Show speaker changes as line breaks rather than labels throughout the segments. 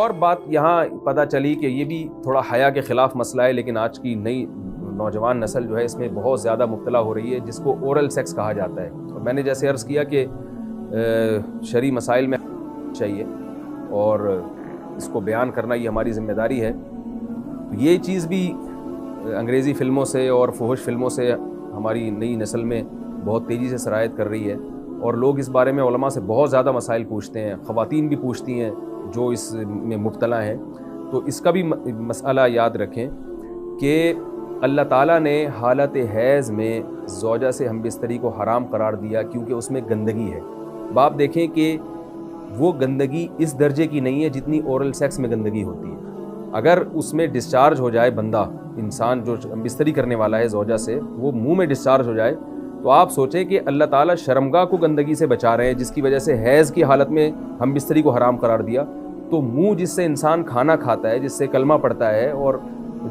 اور بات یہاں پتہ چلی کہ یہ بھی تھوڑا حیا کے خلاف مسئلہ ہے، لیکن آج کی نئی نوجوان نسل جو ہے اس میں بہت زیادہ مبتلا ہو رہی ہے، جس کو اورل سیکس کہا جاتا ہے. اور میں نے جیسے عرض کیا کہ شرعی مسائل میں چاہیے اور اس کو بیان کرنا یہ ہماری ذمہ داری ہے. تو یہ چیز بھی انگریزی فلموں سے اور فحش فلموں سے ہماری نئی نسل میں بہت تیزی سے سرایت کر رہی ہے، اور لوگ اس بارے میں علماء سے بہت زیادہ مسائل پوچھتے ہیں، خواتین بھی پوچھتی ہیں جو اس میں مبتلا ہیں. تو اس کا بھی مسئلہ یاد رکھیں کہ اللہ تعالیٰ نے حالت حیض میں زوجہ سے ہم بستری کو حرام قرار دیا کیونکہ اس میں گندگی ہے. آپ دیکھیں کہ وہ گندگی اس درجے کی نہیں ہے جتنی اورل سیکس میں گندگی ہوتی ہے. اگر اس میں ڈسچارج ہو جائے بندہ، انسان جو ہم بستری کرنے والا ہے زوجہ سے، وہ منہ میں ڈسچارج ہو جائے تو آپ سوچیں کہ اللہ تعالیٰ شرمگاہ کو گندگی سے بچا رہے ہیں، جس کی وجہ سے حیض کی حالت میں ہم بستری کو حرام قرار دیا. تو منہ جس سے انسان کھانا کھاتا ہے، جس سے کلمہ پڑھتا ہے، اور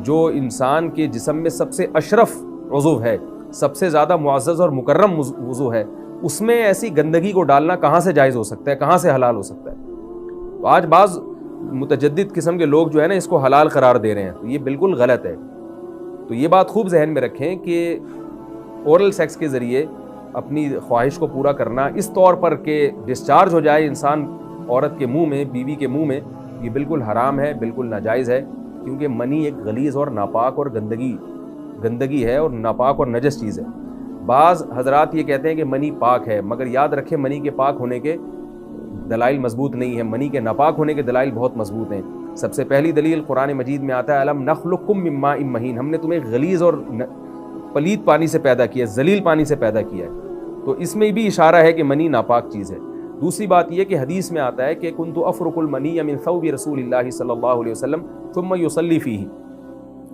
جو انسان کے جسم میں سب سے اشرف عضو ہے، سب سے زیادہ معزز اور مکرم عضو ہے، اس میں ایسی گندگی کو ڈالنا کہاں سے جائز ہو سکتا ہے، کہاں سے حلال ہو سکتا ہے؟ تو آج بعض متجدد قسم کے لوگ جو ہے نا اس کو حلال قرار دے رہے ہیں، تو یہ بالکل غلط ہے. تو یہ بات خوب ذہن میں رکھیں کہ اورل سیکس کے ذریعے اپنی خواہش کو پورا کرنا اس طور پر کہ ڈسچارج ہو جائے انسان عورت کے منہ میں، بیوی کے منہ میں، یہ بالکل حرام ہے، بالکل ناجائز ہے. کیونکہ منی ایک غلیظ اور ناپاک اور گندگی ہے، اور ناپاک اور نجس چیز ہے. بعض حضرات یہ کہتے ہیں کہ منی پاک ہے، مگر یاد رکھیں منی کے پاک ہونے کے دلائل مضبوط نہیں ہیں، منی کے ناپاک ہونے کے دلائل بہت مضبوط ہیں. سب سے پہلی دلیل قرآن مجید میں آتا ہے الم نخلقکم من ماء مہین، ہم نے تمہیں غلیظ اور پلید پانی سے پیدا کیا ہے، ذلیل پانی سے پیدا کیا ہے. تو اس میں بھی اشارہ ہے کہ منی ناپاک چیز ہے. دوسری بات یہ کہ حدیث میں آتا ہے کہ کنت افرق المنی من ثوب رسول اللہ صلی اللہ علیہ وسلم ثم یصلی فیہ.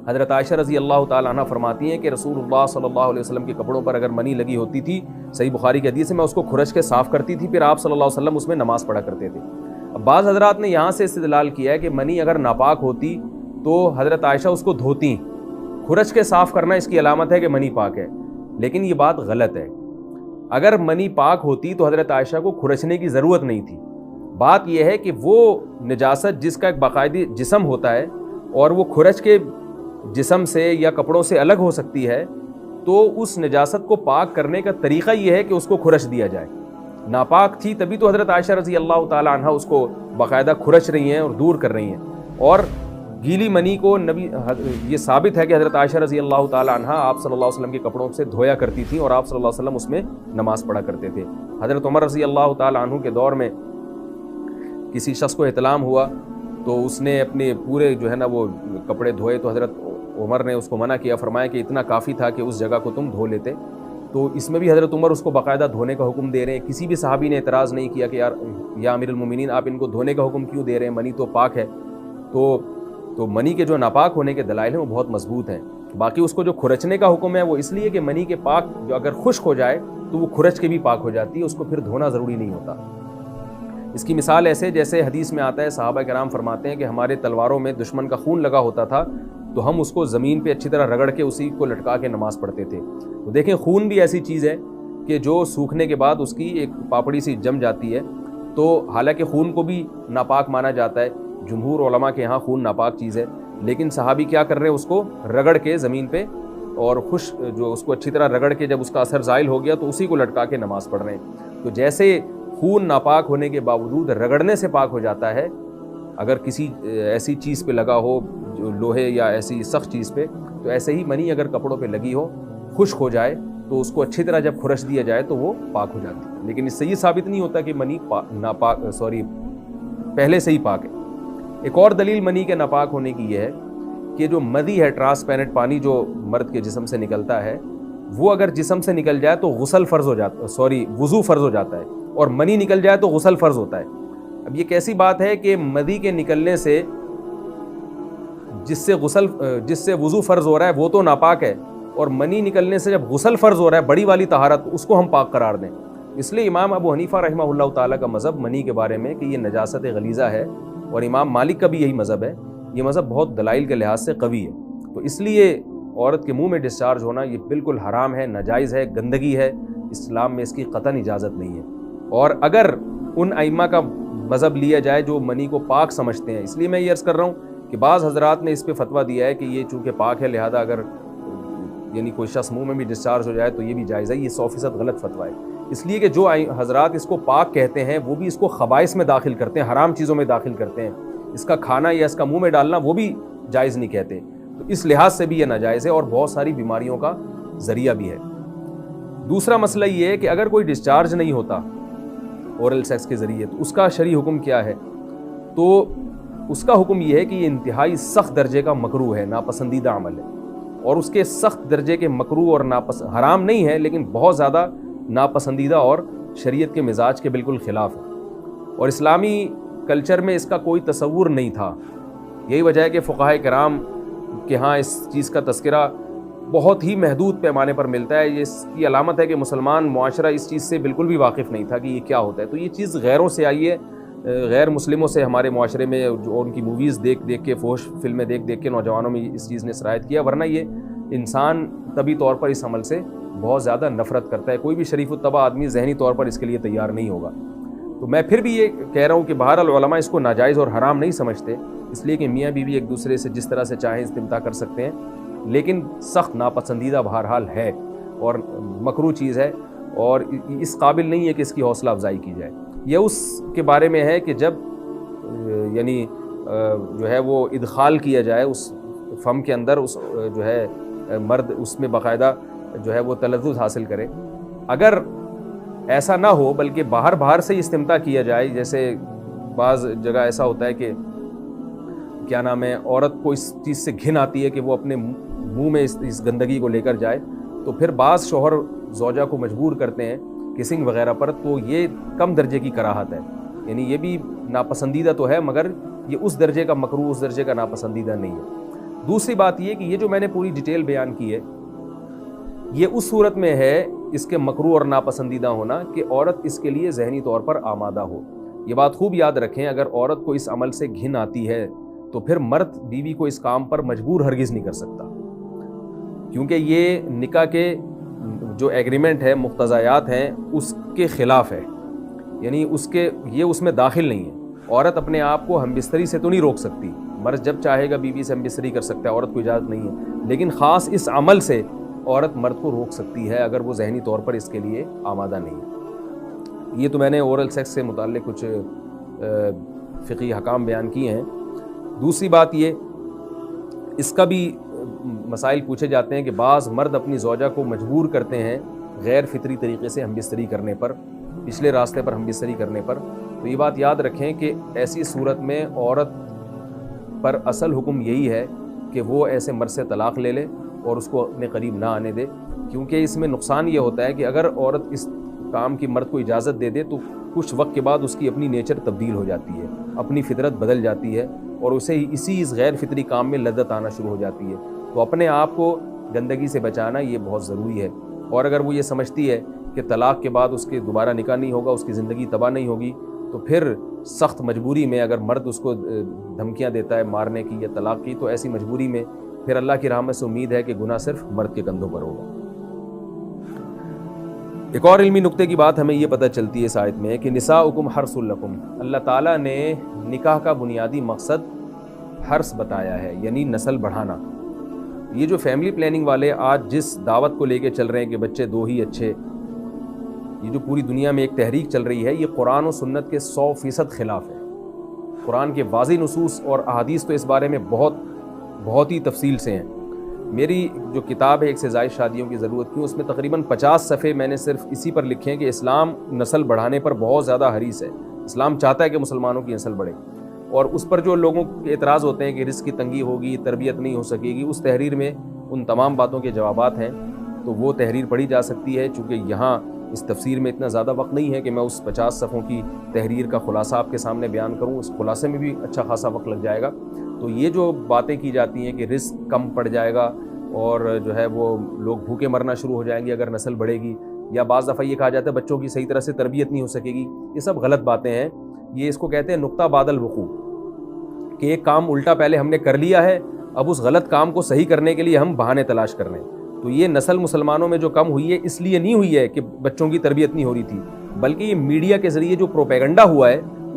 حضرت عائشہ رضی اللہ تعالیٰ عنہ فرماتی ہیں کہ رسول اللہ صلی اللہ علیہ وسلم کے کپڑوں پر اگر منی لگی ہوتی تھی، صحیح بخاری کی حدیث ہے، میں اس کو کھرچ کے صاف کرتی تھی، پھر آپ صلی اللہ علیہ وسلم اس میں نماز پڑھا کرتے تھے. اب بعض حضرات نے یہاں سے استدلال کیا ہے کہ منی اگر ناپاک ہوتی تو حضرت عائشہ اس کو دھوتی، کھرچ کے صاف کرنا اس کی علامت ہے کہ منی پاک ہے. لیکن یہ بات غلط ہے. اگر منی پاک ہوتی تو حضرت عائشہ کو کھرچنے کی ضرورت نہیں تھی. بات یہ ہے کہ وہ نجاست جس کا ایک باقاعدی جسم ہوتا ہے اور وہ کھرچ کے جسم سے یا کپڑوں سے الگ ہو سکتی ہے، تو اس نجاست کو پاک کرنے کا طریقہ یہ ہے کہ اس کو کھرچ دیا جائے. ناپاک تھی تبھی تو حضرت عائشہ رضی اللہ تعالی عنہ اس کو باقاعدہ کھرچ رہی ہیں اور دور کر رہی ہیں. اور گیلی منی کو یہ ثابت ہے کہ حضرت عائشہ رضی اللہ تعالی عنہ آپ صلی اللہ علیہ وسلم کے کپڑوں سے دھویا کرتی تھیں اور آپ صلی اللہ علیہ وسلم اس میں نماز پڑھا کرتے تھے. حضرت عمر رضی اللہ تعالی عنہ کے دور میں کسی شخص کو احتلام ہوا تو اس نے اپنے پورے جو ہے نا وہ کپڑے دھوئے، تو حضرت عمر نے اس کو منع کیا، فرمایا کہ اتنا کافی تھا کہ اس جگہ کو تم دھو لیتے. تو اس میں بھی حضرت عمر اس کو باقاعدہ دھونے کا حکم دے رہے ہیں. کسی بھی صحابی نے اعتراض نہیں کیا کہ یا امیر المومنین آپ ان کو دھونے کا حکم کیوں دے رہے ہیں، منی تو پاک ہے. تو منی کے جو ناپاک ہونے کے دلائل ہیں وہ بہت مضبوط ہیں. باقی اس کو جو کھرچنے کا حکم ہے وہ اس لیے کہ منی کے پاک جو اگر خشک ہو جائے تو وہ کھرچ کے بھی پاک ہو جاتی ہے، اس کو پھر دھونا ضروری نہیں ہوتا. اس کی مثال ایسے جیسے حدیث میں آتا ہے، صحابہ کرام فرماتے ہیں کہ ہمارے تلواروں میں دشمن کا خون لگا ہوتا تھا تو ہم اس کو زمین پہ اچھی طرح رگڑ کے اسی کو لٹکا کے نماز پڑھتے تھے. تو دیکھیں خون بھی ایسی چیز ہے کہ جو سوکھنے کے بعد اس کی ایک پاپڑی سی جم جاتی ہے. تو حالانکہ خون کو بھی ناپاک مانا جاتا ہے، جمہور علماء کے ہاں خون ناپاک چیز ہے، لیکن صحابی کیا کر رہے ہیں، اس کو رگڑ کے زمین پہ اور جو اس کو اچھی طرح رگڑ کے جب اس کا اثر زائل ہو گیا تو اسی کو لٹکا کے نماز پڑھ رہے ہیں. تو جیسے خون ناپاک ہونے کے باوجود رگڑنے سے پاک ہو جاتا ہے اگر کسی ایسی چیز پہ لگا ہو جو لوہے یا ایسی سخت چیز پہ، تو ایسے ہی منی اگر کپڑوں پہ لگی ہو، خشک ہو جائے تو اس کو اچھی طرح جب کھرچ دیا جائے تو وہ پاک ہو جاتی ہے. لیکن اس سے یہ ثابت نہیں ہوتا کہ منی پہلے سے ہی پاک ہے. ایک اور دلیل منی کے ناپاک ہونے کی یہ ہے کہ جو مدی ہے، ٹرانسپیرنٹ پانی جو مرد کے جسم سے نکلتا ہے، وہ اگر جسم سے نکل جائے تو وضو فرض ہو جاتا ہے، اور منی نکل جائے تو غسل فرض ہوتا ہے. اب یہ کیسی بات ہے کہ مدی کے نکلنے سے جس سے وضو فرض ہو رہا ہے وہ تو ناپاک ہے، اور منی نکلنے سے جب غسل فرض ہو رہا ہے بڑی والی طہارت، اس کو ہم پاک قرار دیں. اس لیے امام ابو حنیفہ رحمہ اللہ تعالیٰ کا مذہب منی کے بارے میں کہ یہ نجاست غلیظہ ہے، اور امام مالک کا بھی یہی مذہب ہے. یہ مذہب بہت دلائل کے لحاظ سے قوی ہے. تو اس لیے عورت کے منہ میں ڈسچارج ہونا یہ بالکل حرام ہے، ناجائز ہے، گندگی ہے. اسلام میں اس کی قطعاً اجازت نہیں ہے. اور اگر ان ائمہ کا مذہب لیا جائے جو منی کو پاک سمجھتے ہیں. اس لیے میں یہ عرض کر رہا ہوں کہ بعض حضرات نے اس پہ فتویٰ دیا ہے کہ یہ چونکہ پاک ہے لہذا اگر یعنی کوئی شخص منہ میں بھی ڈسچارج ہو جائے تو یہ بھی جائز ہے. یہ 100% غلط فتویٰ ہے. اس لیے کہ جو حضرات اس کو پاک کہتے ہیں وہ بھی اس کو خبائث میں داخل کرتے ہیں, حرام چیزوں میں داخل کرتے ہیں. اس کا کھانا یا اس کا منہ میں ڈالنا وہ بھی جائز نہیں کہتے. تو اس لحاظ سے بھی یہ ناجائز ہے اور بہت ساری بیماریوں کا ذریعہ بھی ہے. دوسرا مسئلہ یہ ہے کہ اگر کوئی ڈسچارج نہیں ہوتا اورل سیکس کے ذریعے تو اس کا شرعی حکم کیا ہے؟ تو اس کا حکم یہ ہے کہ یہ انتہائی سخت درجے کا مکروہ ہے, ناپسندیدہ عمل ہے. اور اس کے سخت درجے کے مکروہ اور حرام نہیں ہے لیکن بہت زیادہ ناپسندیدہ اور شریعت کے مزاج کے بالکل خلاف ہے. اور اسلامی کلچر میں اس کا کوئی تصور نہیں تھا. یہی وجہ ہے کہ فقہائے کرام کے ہاں اس چیز کا تذکرہ بہت ہی محدود پیمانے پر ملتا ہے. یہ اس کی علامت ہے کہ مسلمان معاشرہ اس چیز سے بالکل بھی واقف نہیں تھا کہ یہ کیا ہوتا ہے. تو یہ چیز غیروں سے آئی ہے, غیر مسلموں سے ہمارے معاشرے میں جو ان کی موویز دیکھ دیکھ کے, فحش فلمیں دیکھ دیکھ کے نوجوانوں میں اس چیز نے سرایت کیا. ورنہ یہ انسان طبی طور پر اس عمل سے بہت زیادہ نفرت کرتا ہے. کوئی بھی شریف الطبع آدمی ذہنی طور پر اس کے لیے تیار نہیں ہوگا. تو میں پھر بھی یہ کہہ رہا ہوں کہ بہرحال علماء اس کو ناجائز اور حرام نہیں سمجھتے, اس لیے کہ میاں بیوی ایک دوسرے سے جس طرح سے چاہیں استمتاع کر سکتے ہیں, لیکن سخت ناپسندیدہ بہرحال ہے اور مکروہ چیز ہے اور اس قابل نہیں ہے کہ اس کی حوصلہ افزائی کی جائے. یہ اس کے بارے میں ہے کہ جب یعنی جو ہے وہ ادخال کیا جائے اس فم کے اندر, اس جو ہے مرد اس میں باقاعدہ جو ہے وہ تلذذ حاصل کرے. اگر ایسا نہ ہو بلکہ باہر سے استمتاع کیا جائے, جیسے بعض جگہ ایسا ہوتا ہے کہ کیا نام ہے عورت کو اس چیز سے گھن آتی ہے کہ وہ اپنے منہ میں اس گندگی کو لے کر جائے, تو پھر بعض شوہر زوجہ کو مجبور کرتے ہیں کسنگ وغیرہ پر, تو یہ کم درجے کی کراہت ہے. یعنی یہ بھی ناپسندیدہ تو ہے مگر یہ اس درجے کا مکروہ, اس درجے کا ناپسندیدہ نہیں ہے. دوسری بات یہ کہ یہ جو میں نے پوری ڈیٹیل بیان کی ہے یہ اس صورت میں ہے اس کے مکروہ اور ناپسندیدہ ہونا کہ عورت اس کے لیے ذہنی طور پر آمادہ ہو. یہ بات خوب یاد رکھیں, اگر عورت کو اس عمل سے گھن آتی ہے تو پھر مرد بیوی کو اس کام پر مجبور ہرگز نہیں کر سکتا, کیونکہ یہ نکاح کے جو ایگریمنٹ ہے, مقتضیات ہیں, اس کے خلاف ہے. یعنی یہ اس میں داخل نہیں ہے. عورت اپنے آپ کو ہم بستری سے تو نہیں روک سکتی, مرد جب چاہے گا بیوی سے ہم بستری کر سکتا ہے, عورت کو اجازت نہیں ہے. لیکن خاص اس عمل سے عورت مرد کو روک سکتی ہے اگر وہ ذہنی طور پر اس کے لیے آمادہ نہیں ہے. یہ تو میں نے اورل سیکس سے متعلق کچھ فقہی احکام بیان کیے ہیں. دوسری بات یہ, اس کا بھی مسائل پوچھے جاتے ہیں کہ بعض مرد اپنی زوجہ کو مجبور کرتے ہیں غیر فطری طریقے سے ہم بستری کرنے پر, پچھلے راستے پر ہم بستری کرنے پر. تو یہ بات یاد رکھیں کہ ایسی صورت میں عورت پر اصل حکم یہی ہے کہ وہ ایسے مرد سے طلاق لے لے اور اس کو اپنے قریب نہ آنے دے, کیونکہ اس میں نقصان یہ ہوتا ہے کہ اگر عورت اس کام کی مرد کو اجازت دے دے تو کچھ وقت کے بعد اس کی اپنی نیچر تبدیل ہو جاتی ہے, اپنی فطرت بدل جاتی ہے اور اسے اسی اس غیر فطری کام میں لذت آنا شروع ہو جاتی ہے. تو اپنے آپ کو گندگی سے بچانا یہ بہت ضروری ہے. اور اگر وہ یہ سمجھتی ہے کہ طلاق کے بعد اس کے دوبارہ نکاح نہیں ہوگا, اس کی زندگی تباہ نہیں ہوگی, تو پھر سخت مجبوری میں اگر مرد اس کو دھمکیاں دیتا ہے مارنے کی یا طلاق کی, تو ایسی مجبوری میں پھر اللہ کی رحمت سے امید ہے کہ گناہ صرف مرد کے کندھوں پر ہوگا. ایک اور علمی نقطے کی بات ہمیں یہ پتہ چلتی ہے اس آیت میں کہ نساؤکم حرث لکم, اللہ تعالیٰ نے نکاح کا بنیادی مقصد حرث بتایا ہے, یعنی نسل بڑھانا. یہ جو فیملی پلاننگ والے آج جس دعوت کو لے کے چل رہے ہیں کہ بچے 2 ہی اچھے, یہ جو پوری دنیا میں ایک تحریک چل رہی ہے, یہ قرآن و سنت کے 100% خلاف ہے. قرآن کے واضح نصوص اور احادیث تو اس بارے میں بہت ہی تفصیل سے ہیں. میری جو کتاب ہے ایک سے زائد شادیوں کی ضرورت کیوں, اس میں تقریباً 50 صفحے میں نے صرف اسی پر لکھے ہیں کہ اسلام نسل بڑھانے پر بہت زیادہ حریص ہے. اسلام چاہتا ہے کہ مسلمانوں کی نسل بڑھے, اور اس پر جو لوگوں کے اعتراض ہوتے ہیں کہ رزق کی تنگی ہوگی, تربیت نہیں ہو سکے گی, اس تحریر میں ان تمام باتوں کے جوابات ہیں. تو وہ تحریر پڑھی جا سکتی ہے. چونکہ یہاں اس تفسیر میں اتنا زیادہ وقت نہیں ہے کہ میں اس 50 صفحوں کی تحریر کا خلاصہ آپ کے سامنے بیان کروں, اس خلاصے میں بھی اچھا خاصا وقت لگ جائے گا. تو یہ جو باتیں کی جاتی ہیں کہ رزق کم پڑ جائے گا اور جو ہے وہ لوگ بھوکے مرنا شروع ہو جائیں گے اگر نسل بڑھے گی, یا بعض دفعہ یہ کہا جاتا ہے بچوں کی صحیح طرح سے تربیت نہیں ہو سکے گی, یہ سب غلط باتیں ہیں. یہ اس کو کہتے ہیں نقطہ بعد الوقوع, کہ ایک کام الٹا پہلے ہم نے کر لیا ہے, اب اس غلط کام کو صحیح کرنے کے لیے ہم بہانے تلاش کر رہے ہیں. تو یہ نسل مسلمانوں میں جو کم ہوئی ہے اس لیے نہیں ہوئی ہے کہ بچوں کی تربیت نہیں ہو رہی تھی, بلکہ یہ میڈیا کے ذریعے جو پروپیگنڈا ہوا ہے